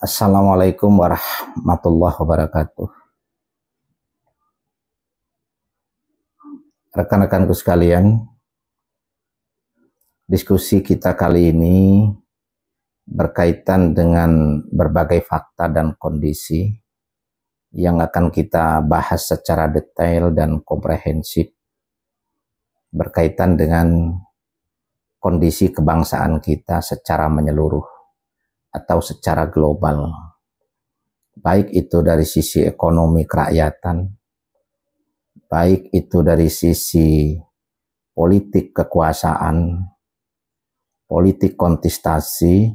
Assalamualaikum warahmatullahi wabarakatuh. Rekan-rekanku sekalian, diskusi kita kali ini berkaitan dengan berbagai fakta dan kondisi yang akan kita bahas secara detail dan komprehensif berkaitan dengan kondisi kebangsaan kita secara menyeluruh atau secara global, baik itu dari sisi ekonomi kerakyatan, baik itu dari sisi politik kekuasaan, politik kontestasi,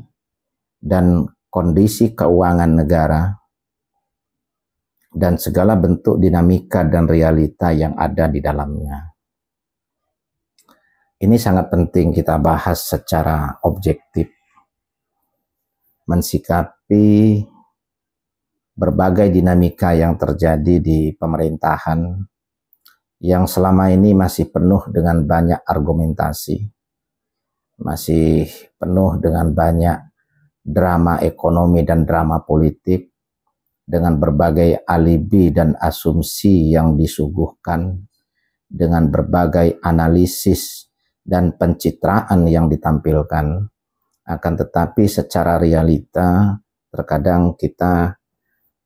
dan kondisi keuangan negara, dan segala bentuk dinamika dan realita yang ada di dalamnya. Ini sangat penting kita bahas secara objektif, mensikapi berbagai dinamika yang terjadi di pemerintahan yang selama ini masih penuh dengan banyak argumentasi, masih penuh dengan banyak drama ekonomi dan drama politik, dengan berbagai alibi dan asumsi yang disuguhkan, dengan berbagai analisis dan pencitraan yang ditampilkan. Akan tetapi secara realita terkadang kita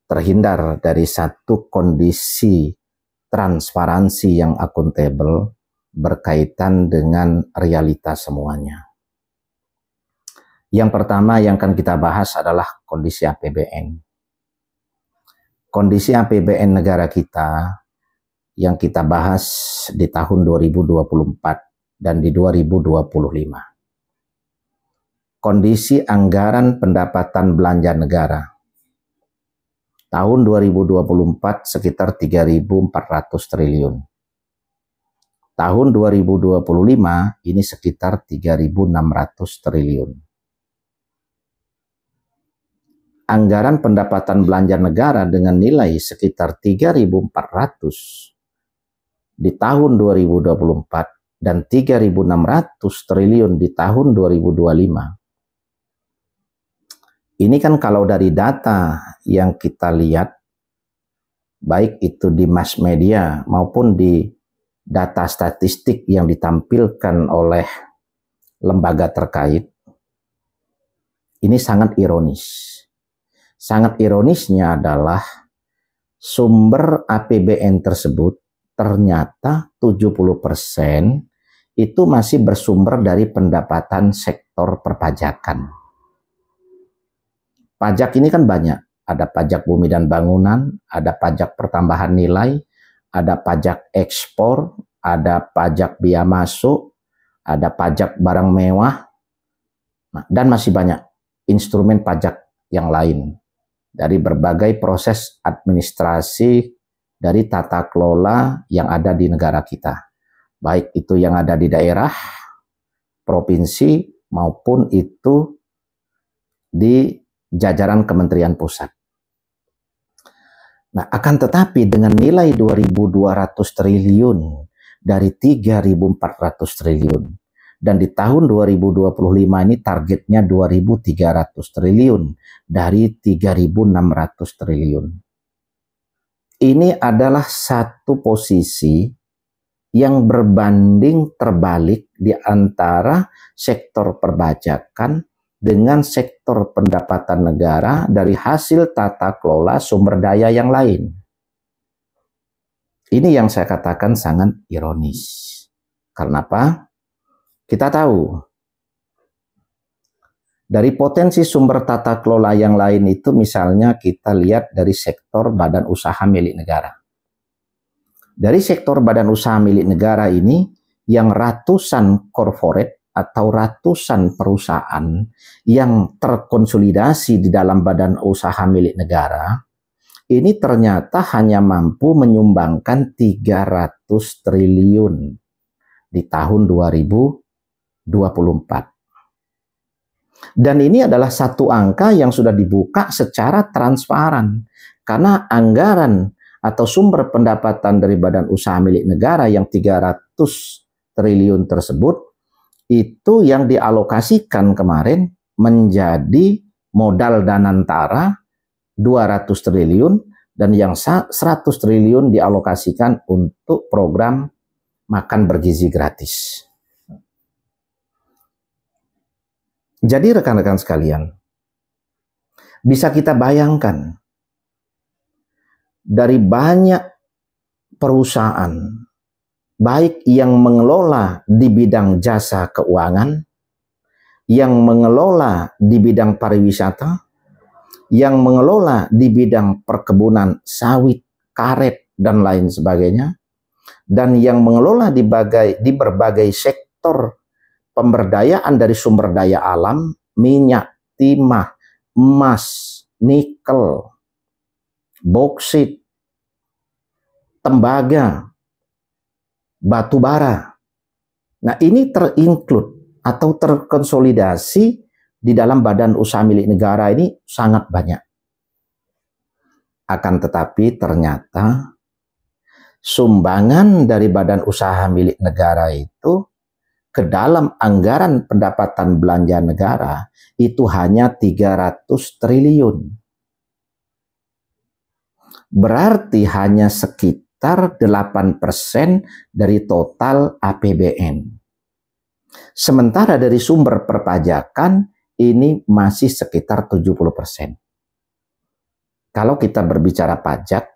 terhindar dari satu kondisi transparansi yang akuntabel berkaitan dengan realita semuanya. Yang pertama yang akan kita bahas adalah kondisi APBN. Kondisi APBN negara kita yang kita bahas di tahun 2024 dan di 2025. Kondisi anggaran pendapatan belanja negara tahun 2024 sekitar 3.400 triliun. Tahun 2025 ini sekitar 3.600 triliun. Anggaran pendapatan belanja negara dengan nilai sekitar 3.400 di tahun 2024 dan 3.600 triliun di tahun 2025. Ini kan kalau dari data yang kita lihat, baik itu di mass media maupun di data statistik yang ditampilkan oleh lembaga terkait, ini sangat ironis. Sangat ironisnya adalah sumber APBN tersebut ternyata 70% itu masih bersumber dari pendapatan sektor perpajakan. Pajak ini kan banyak, ada pajak bumi dan bangunan, ada pajak pertambahan nilai, ada pajak ekspor, ada pajak biaya masuk, ada pajak barang mewah, dan masih banyak instrumen pajak yang lain dari berbagai proses administrasi dari tata kelola yang ada di negara kita, baik itu yang ada di daerah, provinsi, maupun itu di jajaran Kementerian Pusat. Nah, akan tetapi dengan nilai 2.200 triliun dari 3.400 triliun, dan di tahun 2025 ini targetnya 2.300 triliun dari 3.600 triliun. Ini adalah satu posisi yang berbanding terbalik di antara sektor perpajakan dengan sektor pendapatan negara dari hasil tata kelola sumber daya yang lain. Ini yang saya katakan sangat ironis. Karena apa? Kita tahu dari potensi sumber tata kelola yang lain itu, misalnya kita lihat dari sektor badan usaha milik negara. Dari sektor badan usaha milik negara ini yang ratusan corporate atau ratusan perusahaan yang terkonsolidasi di dalam badan usaha milik negara, ini ternyata hanya mampu menyumbangkan 300 triliun di tahun 2024. Dan ini adalah satu angka yang sudah dibuka secara transparan, karena anggaran atau sumber pendapatan dari badan usaha milik negara yang 300 triliun tersebut itu yang dialokasikan kemarin menjadi modal Danantara 200 triliun dan yang 100 triliun dialokasikan untuk program makan bergizi gratis. Jadi rekan-rekan sekalian, bisa kita bayangkan dari banyak perusahaan, baik yang mengelola di bidang jasa keuangan, yang mengelola di bidang pariwisata, yang mengelola di bidang perkebunan sawit, karet, dan lain sebagainya, dan yang mengelola di berbagai sektor pemberdayaan dari sumber daya alam, minyak, timah, emas, nikel, boksit, tembaga, batu bara. Nah, ini terinclude atau terkonsolidasi di dalam badan usaha milik negara ini sangat banyak. Akan tetapi ternyata sumbangan dari badan usaha milik negara itu ke dalam anggaran pendapatan belanja negara itu hanya 300 triliun. Berarti hanya sekitar 8% dari total APBN. Sementara dari sumber perpajakan ini masih sekitar 70%. Kalau kita berbicara pajak,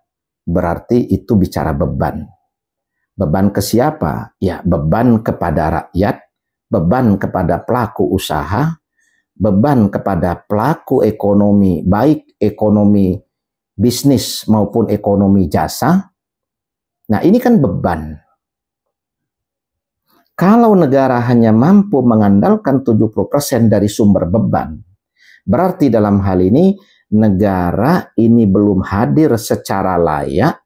berarti itu bicara beban. Beban ke siapa? Ya, beban kepada rakyat, beban kepada pelaku usaha, beban kepada pelaku ekonomi, baik ekonomi bisnis maupun ekonomi jasa. Nah, ini kan beban. Kalau negara hanya mampu mengandalkan 70% dari sumber beban, berarti dalam hal ini negara ini belum hadir secara layak,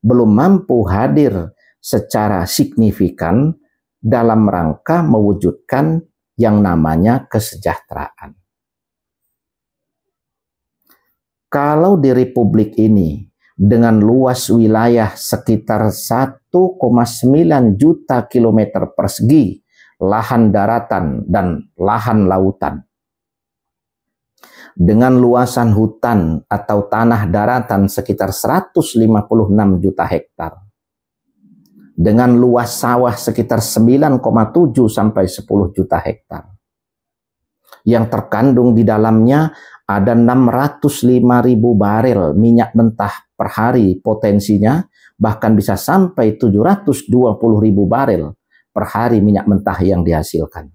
belum mampu hadir secara signifikan dalam rangka mewujudkan yang namanya kesejahteraan. Kalau di Republik ini dengan luas wilayah sekitar 1,9 juta kilometer persegi lahan daratan dan lahan lautan, dengan luasan hutan atau tanah daratan sekitar 156 juta hektar, dengan luas sawah sekitar 9,7 sampai 10 juta hektar. Yang terkandung di dalamnya ada 605.000 barel minyak mentah per hari potensinya, bahkan bisa sampai 720.000 barel per hari minyak mentah yang dihasilkan.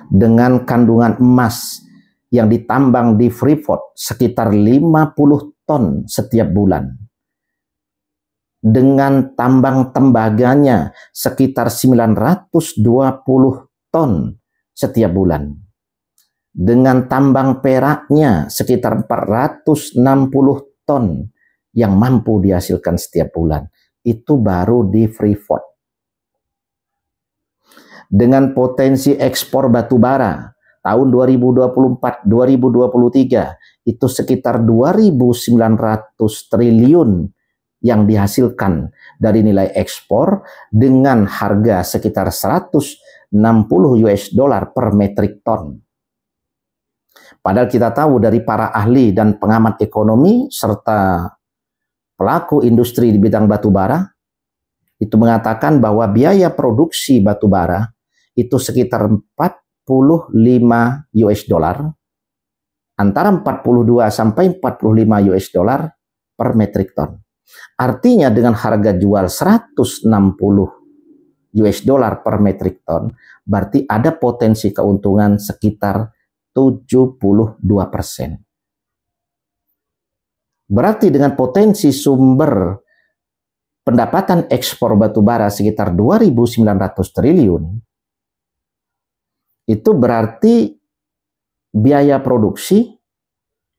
Dengan kandungan emas yang ditambang di Freeport sekitar 50 ton setiap bulan. Dengan tambang tembaganya sekitar 920 ton setiap bulan. Dengan tambang peraknya sekitar 460 ton yang mampu dihasilkan setiap bulan. Itu baru di Freeport. Dengan potensi ekspor batu bara tahun 2024-2023 itu sekitar 2.900 triliun yang dihasilkan dari nilai ekspor dengan harga sekitar 160 US dollar per metrik ton. Padahal kita tahu dari para ahli dan pengamat ekonomi serta pelaku industri di bidang batu bara itu mengatakan bahwa biaya produksi batu bara itu sekitar 45 US dollar, antara 42 sampai 45 US dollar per metrik ton. Artinya dengan harga jual 160 US dollar per metrik ton, berarti ada potensi keuntungan sekitar 72%. Berarti dengan potensi sumber pendapatan ekspor batubara sekitar 2.900 triliun, itu berarti biaya produksi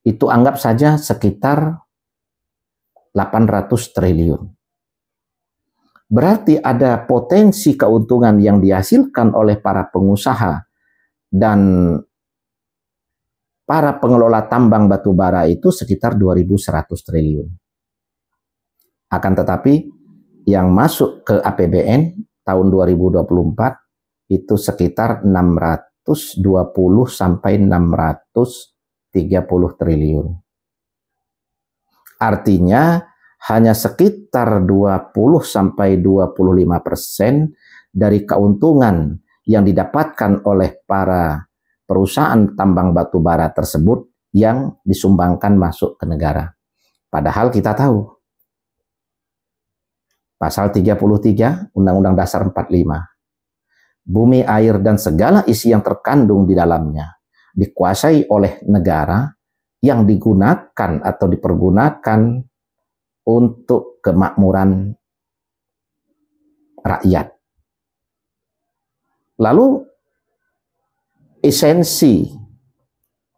itu anggap saja sekitar 800 triliun. Berarti ada potensi keuntungan yang dihasilkan oleh para pengusaha dan para pengelola tambang batubara itu sekitar 2.100 triliun. Akan tetapi yang masuk ke APBN tahun 2024 itu sekitar 620 sampai 630 triliun. Artinya hanya sekitar 20 sampai 25% dari keuntungan yang didapatkan oleh para perusahaan tambang batu bara tersebut yang disumbangkan masuk ke negara. Padahal kita tahu Pasal 33 Undang-Undang Dasar 45, bumi, air, dan segala isi yang terkandung di dalamnya dikuasai oleh negara yang digunakan atau dipergunakan untuk kemakmuran rakyat. Lalu esensi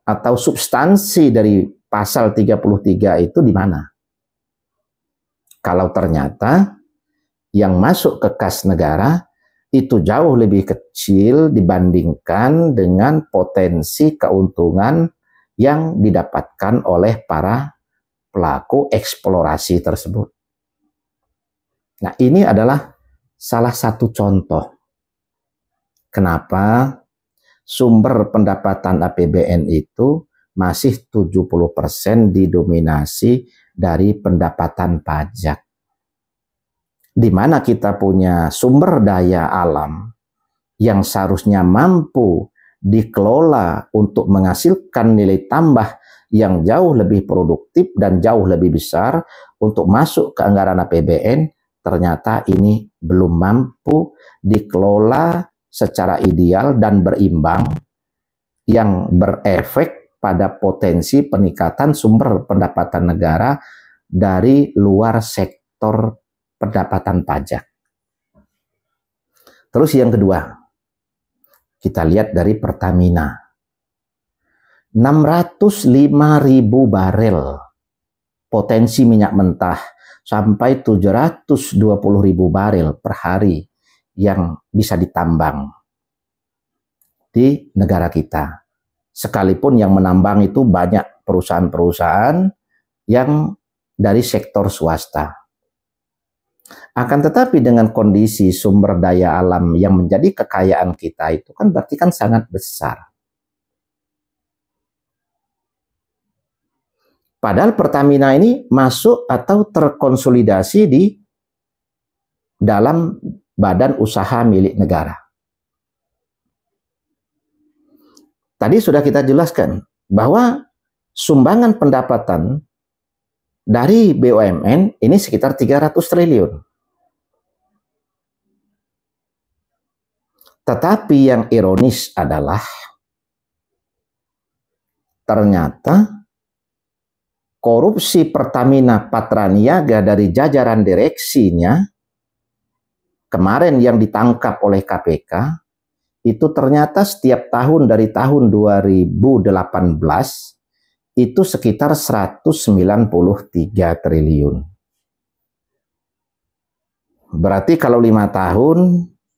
atau substansi dari pasal 33 itu di mana? Kalau ternyata yang masuk ke kas negara itu jauh lebih kecil dibandingkan dengan potensi keuntungan yang didapatkan oleh para pelaku eksplorasi tersebut. Nah, ini adalah salah satu contoh kenapa sumber pendapatan APBN itu masih 70% didominasi dari pendapatan pajak. Di mana kita punya sumber daya alam yang seharusnya mampu dikelola untuk menghasilkan nilai tambah yang jauh lebih produktif dan jauh lebih besar untuk masuk ke anggaran APBN, ternyata ini belum mampu dikelola secara ideal dan berimbang yang berefek pada potensi peningkatan sumber pendapatan negara dari luar sektor pendapatan pajak. Terus yang kedua, kita lihat dari Pertamina. 605.000 barel potensi minyak mentah sampai 720.000 barel per hari yang bisa ditambang di negara kita. Sekalipun yang menambang itu banyak perusahaan-perusahaan yang dari sektor swasta. Akan tetapi dengan kondisi sumber daya alam yang menjadi kekayaan kita itu kan berarti kan sangat besar. Padahal Pertamina ini masuk atau terkonsolidasi di dalam badan usaha milik negara. Tadi sudah kita jelaskan bahwa sumbangan pendapatan dari BUMN ini sekitar 300 triliun. Tetapi yang ironis adalah ternyata korupsi Pertamina Patraniaga dari jajaran direksinya kemarin yang ditangkap oleh KPK itu ternyata setiap tahun dari tahun 2018 itu sekitar 193 triliun. Berarti kalau 5 tahun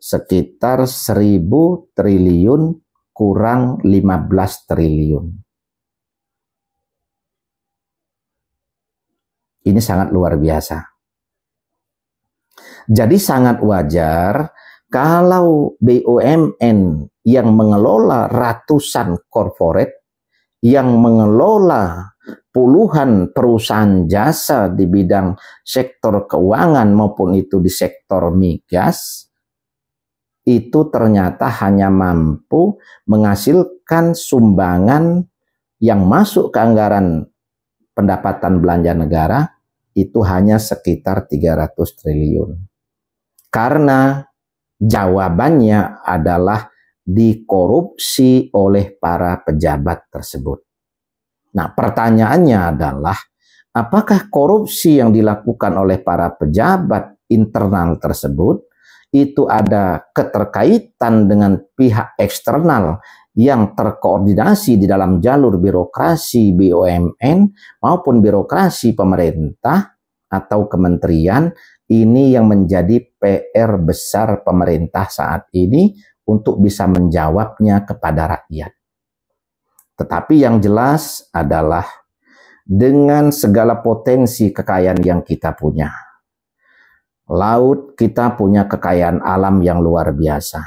sekitar 1.000 triliun kurang 15 triliun. Ini sangat luar biasa. Jadi sangat wajar kalau BUMN yang mengelola ratusan korporat, yang mengelola puluhan perusahaan jasa di bidang sektor keuangan maupun itu di sektor migas, itu ternyata hanya mampu menghasilkan sumbangan yang masuk ke anggaran pendapatan belanja negara itu hanya sekitar 300 triliun. Karena jawabannya adalah dikorupsi oleh para pejabat tersebut. Nah, pertanyaannya adalah apakah korupsi yang dilakukan oleh para pejabat internal tersebut itu ada keterkaitan dengan pihak eksternal yang terkoordinasi di dalam jalur birokrasi BUMN maupun birokrasi pemerintah atau kementerian? Ini yang menjadi PR besar pemerintah saat ini untuk bisa menjawabnya kepada rakyat. Tetapi yang jelas adalah dengan segala potensi kekayaan yang kita punya, laut kita punya kekayaan alam yang luar biasa.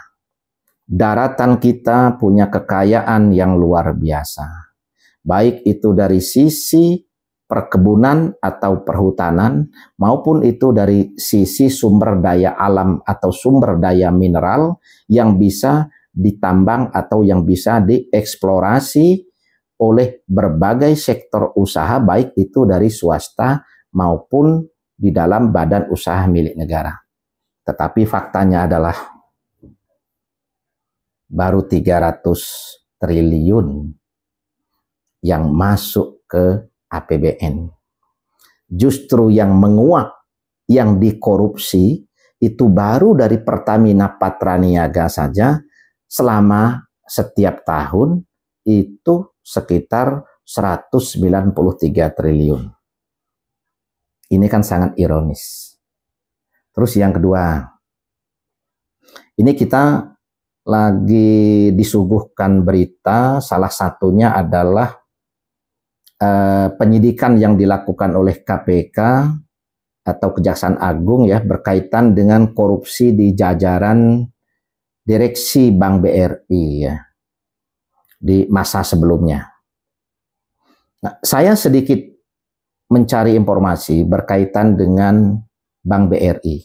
Daratan kita punya kekayaan yang luar biasa. Baik itu dari sisi perkebunan atau perhutanan, maupun itu dari sisi sumber daya alam atau sumber daya mineral yang bisa ditambang atau yang bisa dieksplorasi oleh berbagai sektor usaha, baik itu dari swasta maupun di dalam badan usaha milik negara. Tetapi faktanya adalah baru 300 triliun yang masuk ke APBN. Justru yang menguap, yang dikorupsi, itu baru dari Pertamina Patraniaga saja selama setiap tahun itu sekitar 193 triliun. Ini kan sangat ironis. Terus yang kedua, ini kita lagi disuguhkan berita, salah satunya adalah penyidikan yang dilakukan oleh KPK atau Kejaksaan Agung ya berkaitan dengan korupsi di jajaran direksi Bank BRI ya di masa sebelumnya. Nah, saya sedikit mencari informasi berkaitan dengan Bank BRI.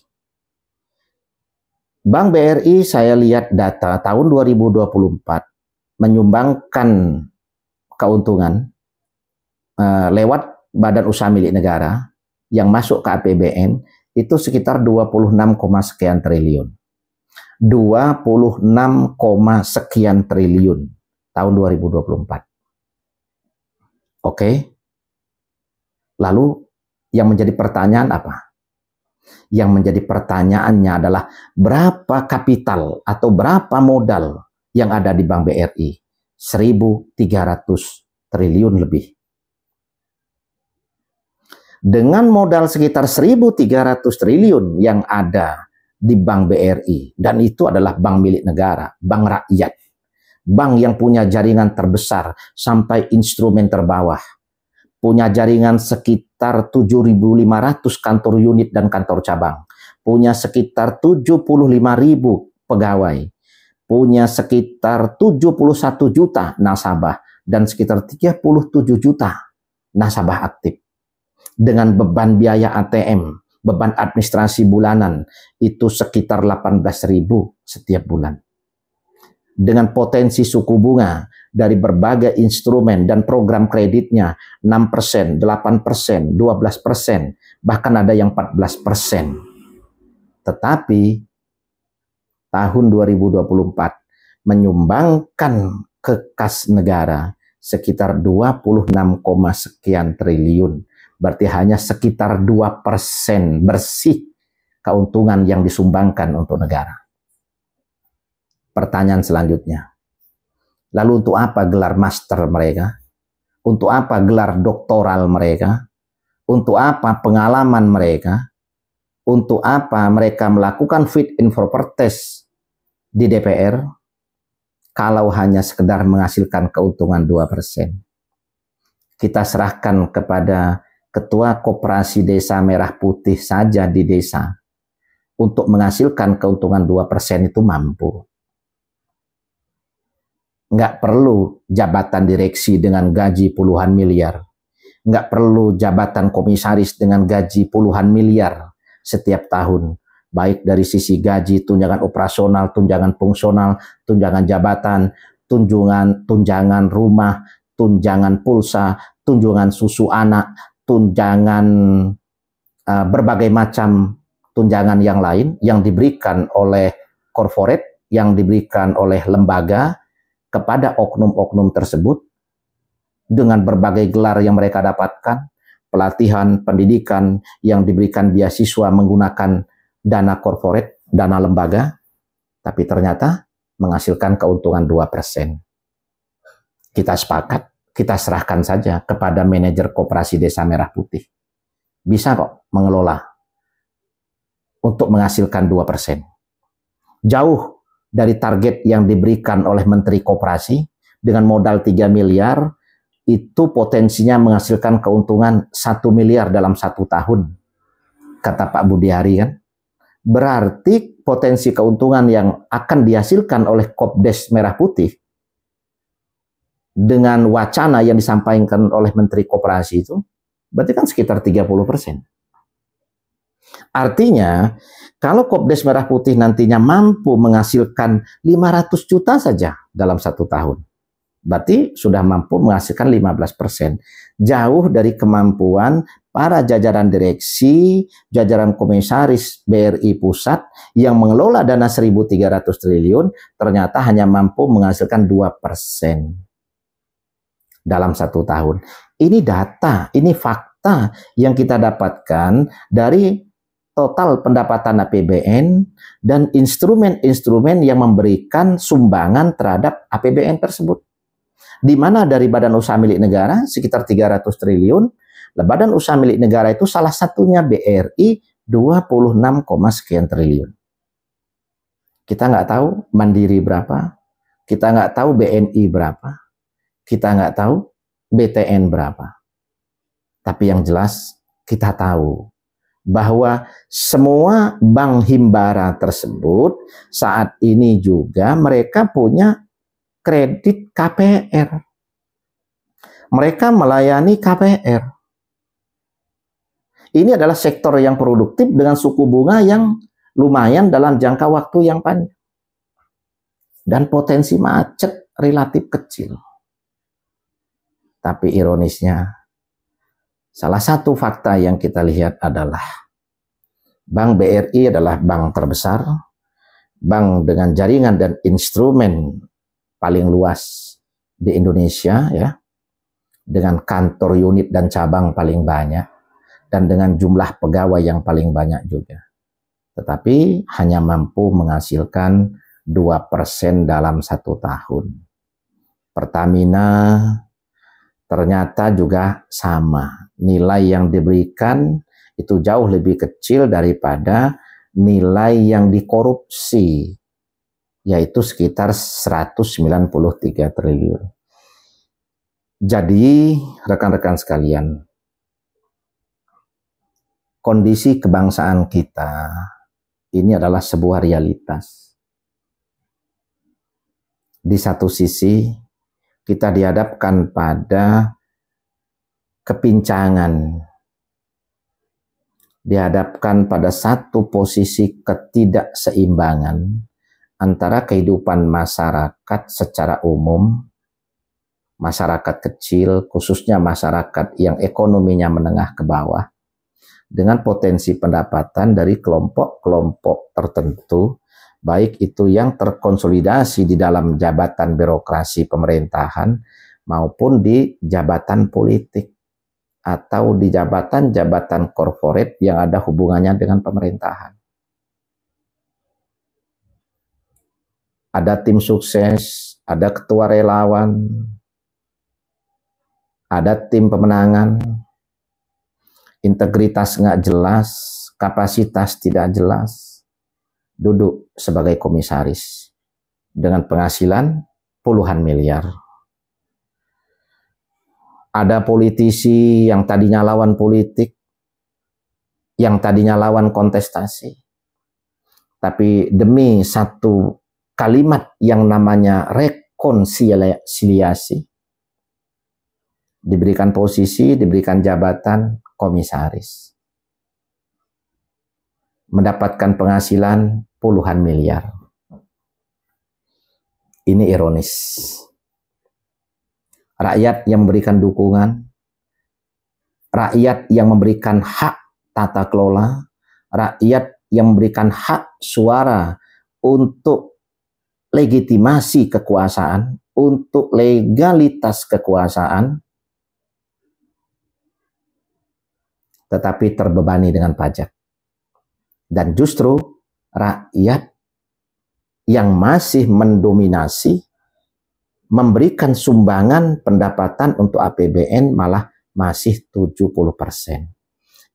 Bank BRI saya lihat data tahun 2024 menyumbangkan keuntungan lewat badan usaha milik negara yang masuk ke APBN itu sekitar 26, sekian triliun. 26, sekian triliun tahun 2024. Oke. Lalu yang menjadi pertanyaan apa? Yang menjadi pertanyaannya adalah berapa kapital atau berapa modal yang ada di Bank BRI? 1.300 triliun lebih. Dengan modal sekitar 1.300 triliun yang ada di Bank BRI, dan itu adalah bank milik negara, bank rakyat, bank yang punya jaringan terbesar sampai instrumen terbawah, punya jaringan sekitar 7.500 kantor unit dan kantor cabang, punya sekitar 75.000 pegawai, punya sekitar 71 juta nasabah, dan sekitar 37 juta nasabah aktif. Dengan beban biaya ATM, beban administrasi bulanan, itu sekitar 18.000 setiap bulan. Dengan potensi suku bunga dari berbagai instrumen dan program kreditnya 6%, 8%, 12%, bahkan ada yang 14%. Tetapi tahun 2024 menyumbangkan ke kas negara sekitar 26, sekian triliun. Berarti hanya sekitar 2% bersih keuntungan yang disumbangkan untuk negara. Pertanyaan selanjutnya, lalu untuk apa gelar master mereka? Untuk apa gelar doktoral mereka? Untuk apa pengalaman mereka? Untuk apa mereka melakukan fit and proper test di DPR kalau hanya sekedar menghasilkan keuntungan 2%? Kita serahkan kepada Ketua Koperasi Desa Merah Putih saja di desa untuk menghasilkan keuntungan 2% itu mampu. Nggak perlu jabatan direksi dengan gaji puluhan miliar. Nggak perlu jabatan komisaris dengan gaji puluhan miliar setiap tahun. Baik dari sisi gaji, tunjangan operasional, tunjangan fungsional, tunjangan jabatan, tunjangan rumah, tunjangan pulsa, tunjangan susu anak, tunjangan berbagai macam tunjangan yang lain yang diberikan oleh corporate, yang diberikan oleh lembaga kepada oknum-oknum tersebut dengan berbagai gelar yang mereka dapatkan, pelatihan, pendidikan yang diberikan beasiswa menggunakan dana corporate, dana lembaga, tapi ternyata menghasilkan keuntungan 2%. Kita sepakat, kita serahkan saja kepada manajer Koperasi Desa Merah Putih. Bisa kok mengelola untuk menghasilkan 2%. Jauh dari target yang diberikan oleh Menteri Koperasi dengan modal 3 miliar, itu potensinya menghasilkan keuntungan 1 miliar dalam 1 tahun. Kata Pak Budi Hari kan, berarti potensi keuntungan yang akan dihasilkan oleh Kopdes Merah Putih dengan wacana yang disampaikan oleh Menteri Koperasi itu, berarti kan sekitar 30%. Artinya, kalau Kopdes Merah Putih nantinya mampu menghasilkan 500 juta saja dalam 1 tahun, berarti sudah mampu menghasilkan 15%. Jauh dari kemampuan para jajaran direksi, jajaran komisaris BRI Pusat yang mengelola dana 1.300 triliun, ternyata hanya mampu menghasilkan 2% dalam 1 tahun. Ini data, ini fakta yang kita dapatkan dari total pendapatan APBN dan instrumen-instrumen yang memberikan sumbangan terhadap APBN tersebut. Di mana dari badan usaha milik negara sekitar 300 triliun, badan usaha milik negara itu salah satunya BRI 26, sekian triliun. Kita nggak tahu Mandiri berapa, kita nggak tahu BNI berapa, kita nggak tahu BTN berapa. Tapi yang jelas kita tahu bahwa semua bank himbara tersebut saat ini juga mereka punya kredit KPR. Mereka melayani KPR. Ini adalah sektor yang produktif dengan suku bunga yang lumayan dalam jangka waktu yang panjang. Dan potensi macet relatif kecil. Tapi ironisnya, salah satu fakta yang kita lihat adalah Bank BRI adalah bank terbesar, bank dengan jaringan dan instrumen paling luas di Indonesia, ya, dengan kantor unit dan cabang paling banyak, dan dengan jumlah pegawai yang paling banyak juga. Tetapi hanya mampu menghasilkan 2% dalam 1 tahun. Pertamina ternyata juga sama. Nilai yang diberikan itu jauh lebih kecil daripada nilai yang dikorupsi, yaitu sekitar 193 triliun. Jadi, rekan-rekan sekalian, kondisi kebangsaan kita ini adalah sebuah realitas. Di satu sisi, kita dihadapkan pada kepincangan, dihadapkan pada satu posisi ketidakseimbangan antara kehidupan masyarakat secara umum, masyarakat kecil, khususnya masyarakat yang ekonominya menengah ke bawah, dengan potensi pendapatan dari kelompok-kelompok tertentu, baik itu yang terkonsolidasi di dalam jabatan birokrasi pemerintahan maupun di jabatan politik atau di jabatan-jabatan korporat yang ada hubungannya dengan pemerintahan. Ada tim sukses, ada ketua relawan, ada tim pemenangan, integritas nggak jelas, kapasitas tidak jelas, duduk sebagai komisaris dengan penghasilan puluhan miliar. Ada politisi yang tadinya lawan politik, yang tadinya lawan kontestasi, tapi demi satu kalimat yang namanya rekonsiliasi, diberikan posisi, diberikan jabatan komisaris, mendapatkan penghasilan puluhan miliar. Ini ironis. Rakyat yang memberikan dukungan, rakyat yang memberikan hak tata kelola, rakyat yang memberikan hak suara untuk legitimasi kekuasaan, untuk legalitas kekuasaan, tetapi terbebani dengan pajak. Dan justru rakyat yang masih mendominasi memberikan sumbangan pendapatan untuk APBN malah masih 70%.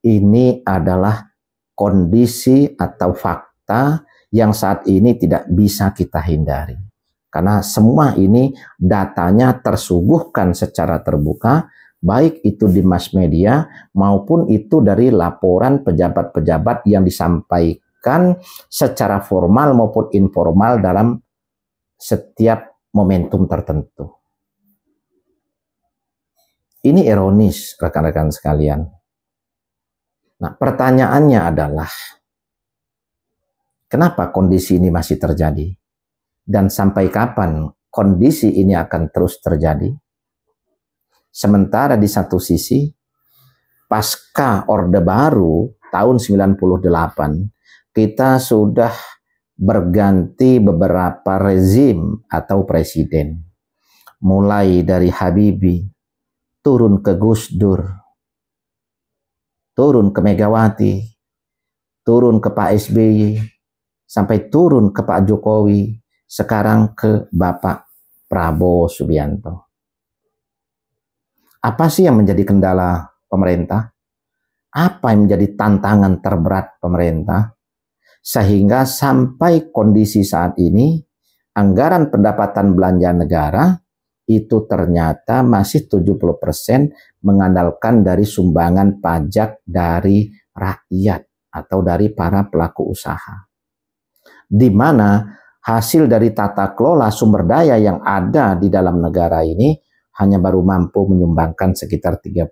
Ini adalah kondisi atau fakta yang saat ini tidak bisa kita hindari. Karena semua ini datanya tersuguhkan secara terbuka, baik itu di mass media maupun itu dari laporan pejabat-pejabat yang disampaikan dilakukan secara formal maupun informal dalam setiap momentum tertentu. Ini ironis, rekan-rekan sekalian. Nah, pertanyaannya adalah, kenapa kondisi ini masih terjadi? Dan sampai kapan kondisi ini akan terus terjadi? Sementara di satu sisi, pasca Orde Baru tahun 98, kita sudah berganti beberapa rezim atau presiden. Mulai dari Habibie, turun ke Gus Dur, turun ke Megawati, turun ke Pak SBY, sampai turun ke Pak Jokowi, sekarang ke Bapak Prabowo Subianto. Apa sih yang menjadi kendala pemerintah? Apa yang menjadi tantangan terberat pemerintah? Sehingga sampai kondisi saat ini, anggaran pendapatan belanja negara itu ternyata masih 70% mengandalkan dari sumbangan pajak dari rakyat atau dari para pelaku usaha. Di mana hasil dari tata kelola sumber daya yang ada di dalam negara ini hanya baru mampu menyumbangkan sekitar 30%.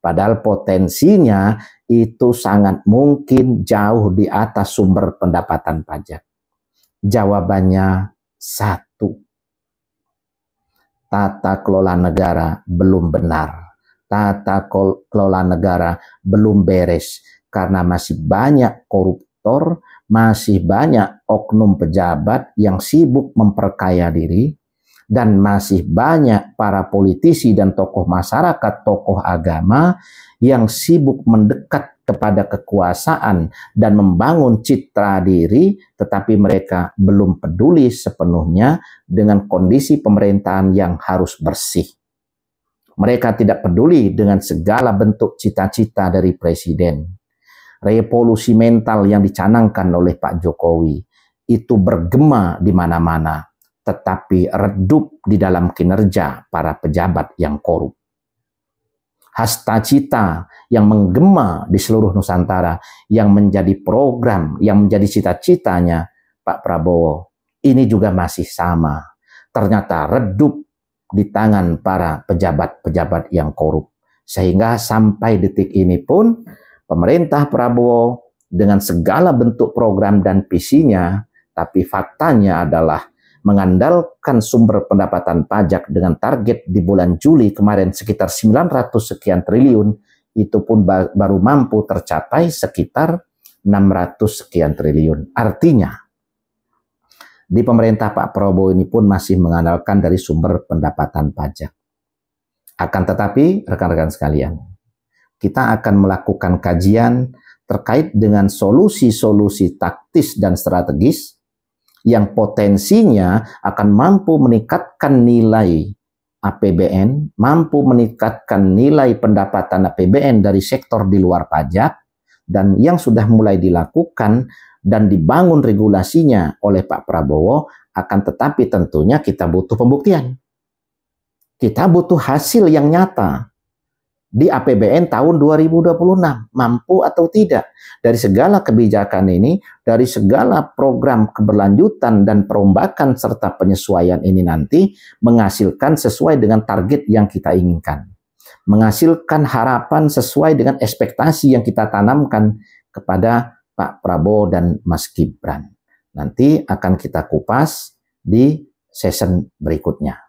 Padahal potensinya itu sangat mungkin jauh di atas sumber pendapatan pajak. Jawabannya satu. Tata kelola negara belum benar. Tata kelola negara belum beres. Karena masih banyak koruptor, masih banyak oknum pejabat yang sibuk memperkaya diri, dan masih banyak para politisi dan tokoh masyarakat, tokoh agama yang sibuk mendekat kepada kekuasaan dan membangun citra diri, tetapi mereka belum peduli sepenuhnya dengan kondisi pemerintahan yang harus bersih. Mereka tidak peduli dengan segala bentuk cita-cita dari presiden. Revolusi mental yang dicanangkan oleh Pak Jokowi itu bergema di mana-mana, tetapi redup di dalam kinerja para pejabat yang korup. Hasta cita yang menggema di seluruh Nusantara, yang menjadi program, yang menjadi cita-citanya Pak Prabowo, ini juga masih sama. Ternyata redup di tangan para pejabat-pejabat yang korup. Sehingga sampai detik ini pun, pemerintah Prabowo dengan segala bentuk program dan visinya, tapi faktanya adalah mengandalkan sumber pendapatan pajak dengan target di bulan Juli kemarin sekitar 900 sekian triliun, itu pun baru mampu tercapai sekitar 600 sekian triliun. Artinya, di pemerintah Pak Prabowo ini pun masih mengandalkan dari sumber pendapatan pajak. Akan tetapi, rekan-rekan sekalian, kita akan melakukan kajian terkait dengan solusi-solusi taktis dan strategis yang potensinya akan mampu meningkatkan nilai APBN, mampu meningkatkan nilai pendapatan APBN dari sektor di luar pajak, dan yang sudah mulai dilakukan dan dibangun regulasinya oleh Pak Prabowo, akan tetapi tentunya kita butuh pembuktian. Kita butuh hasil yang nyata di APBN tahun 2026, mampu atau tidak. Dari segala kebijakan ini, dari segala program keberlanjutan dan perombakan serta penyesuaian ini nanti menghasilkan sesuai dengan target yang kita inginkan. Menghasilkan harapan sesuai dengan ekspektasi yang kita tanamkan kepada Pak Prabowo dan Mas Gibran. Nanti akan kita kupas di season berikutnya.